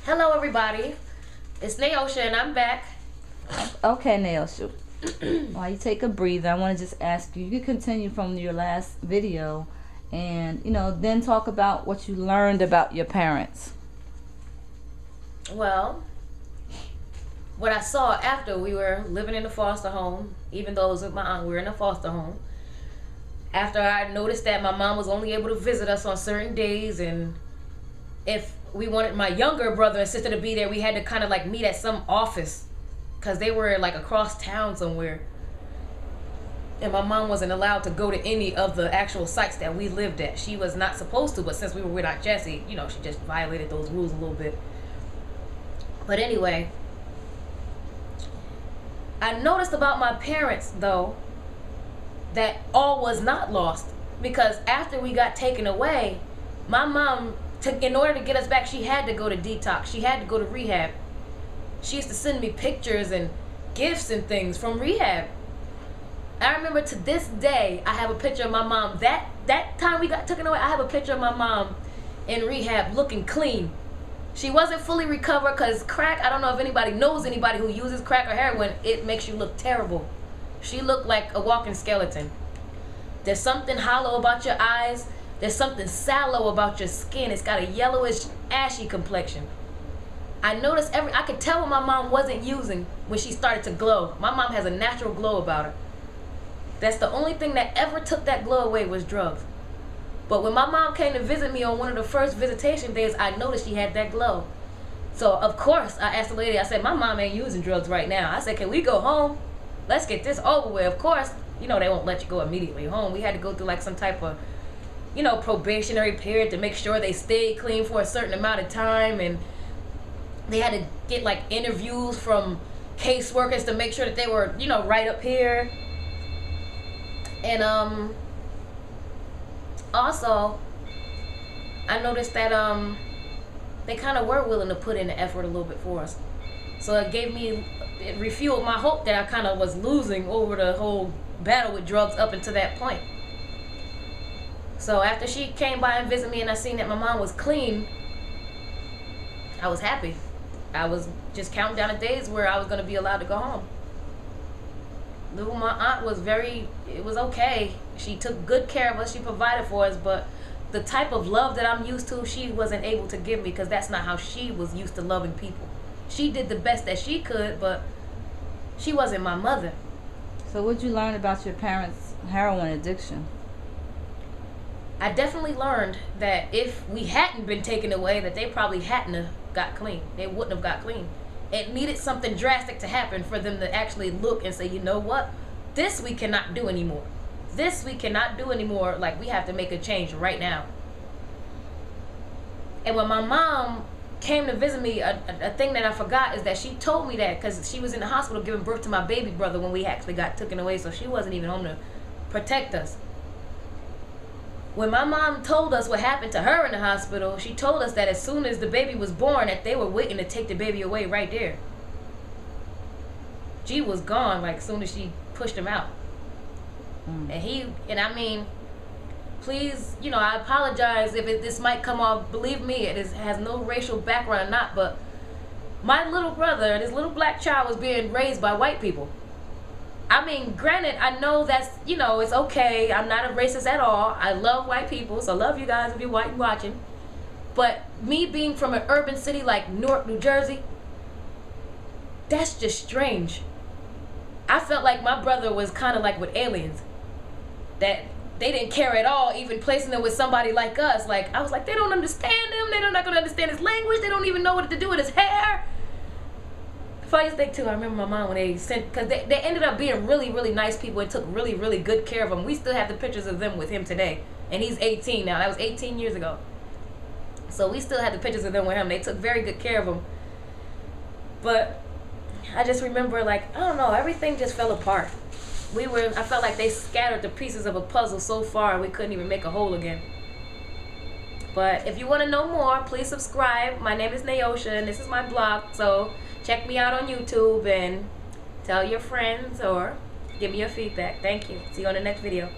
Hello everybody, it's Naosha and I'm back. Okay, Naosha. While you take a breather, I want to just ask you, you can continue from your last video and, then talk about what you learned about your parents. Well, what I saw after we were living in a foster home, even though it was with my aunt, we were in a foster home. After I noticed that my mom was only able to visit us on certain days, and if we wanted my younger brother and sister to be there, we had to kind of like meet at some office because they were like across town somewhere. And my mom wasn't allowed to go to any of the actual sites that we lived at. She was not supposed to, but since we were with Aunt Jessie, she just violated those rules a little bit. But anyway, I noticed about my parents, though, that all was not lost. Because after we got taken away, my mom, in order to get us back, she had to go to detox. She had to go to rehab. She used to send me pictures and gifts and things from rehab. I remember to this day, I have a picture of my mom. That time we got taken away, I have a picture of my mom in rehab looking clean. She wasn't fully recovered because crack, I don't know if anybody knows anybody who uses crack or heroin, it makes you look terrible. She looked like a walking skeleton. There's something hollow about your eyes. There's something sallow about your skin. It's got a yellowish, ashy complexion. I noticed I could tell when my mom wasn't using when she started to glow. My mom has a natural glow about her. That's the only thing that ever took that glow away was drugs. But when my mom came to visit me on one of the first visitation days, I noticed she had that glow. So, of course, I asked the lady, I said, my mom ain't using drugs right now. I said, can we go home? Let's get this over with. Of course, they won't let you go immediately home. We had to go through like some type of, probationary period to make sure they stayed clean for a certain amount of time. And they had to get like interviews from caseworkers to make sure that they were, right up here. And also, I noticed that they kind of were willing to put in the effort a little bit for us. So it refueled my hope that I kind of was losing over the whole battle with drugs up until that point. So after she came by and visited me and I seen that my mom was clean, I was happy. I was just counting down the days where I was going to be allowed to go home. My aunt was it was okay. She took good care of us. She provided for us, but the type of love that I'm used to, she wasn't able to give me because that's not how she was used to loving people. She did the best that she could, but she wasn't my mother. So what'd you learn about your parents' heroin addiction? I definitely learned that if we hadn't been taken away, that they probably hadn't have got clean. They wouldn't have got clean. It needed something drastic to happen for them to actually look and say, you know what? This we cannot do anymore. This we cannot do anymore. Like, we have to make a change right now. And when my mom came to visit me, a thing that I forgot is that she told me that because she was in the hospital giving birth to my baby brother when we actually got taken away, so she wasn't even home to protect us. When my mom told us what happened to her in the hospital, she told us that as soon as the baby was born, that they were waiting to take the baby away right there. G was gone like as soon as she pushed him out. And I mean, please, I apologize if this might come off. Believe me, has no racial background or not, but my little brother, this little black child, was being raised by white people. I mean, granted, I know that's, it's okay. I'm not a racist at all. I love white people, so I love you guys if you're white and watching. But me being from an urban city like Newark, New Jersey, that's just strange. I felt like my brother was kind of like with aliens. That they didn't care at all, even placing them with somebody like us. Like, I was like, they don't understand him. They're not going to understand his language. They don't even know what to do with his hair. Funniest thing too, I remember my mom when they sent, because they ended up being really, really nice people and took really, really good care of him. We still have the pictures of them with him today. And he's 18 now. That was 18 years ago. So we still have the pictures of them with him. They took very good care of him. But I just remember, like, I don't know, everything just fell apart. I felt like they scattered the pieces of a puzzle so far we couldn't even make a whole again. But if you want to know more, please subscribe. My name is Naosha and this is my blog. So check me out on YouTube and tell your friends or give me your feedback. Thank you. See you on the next video.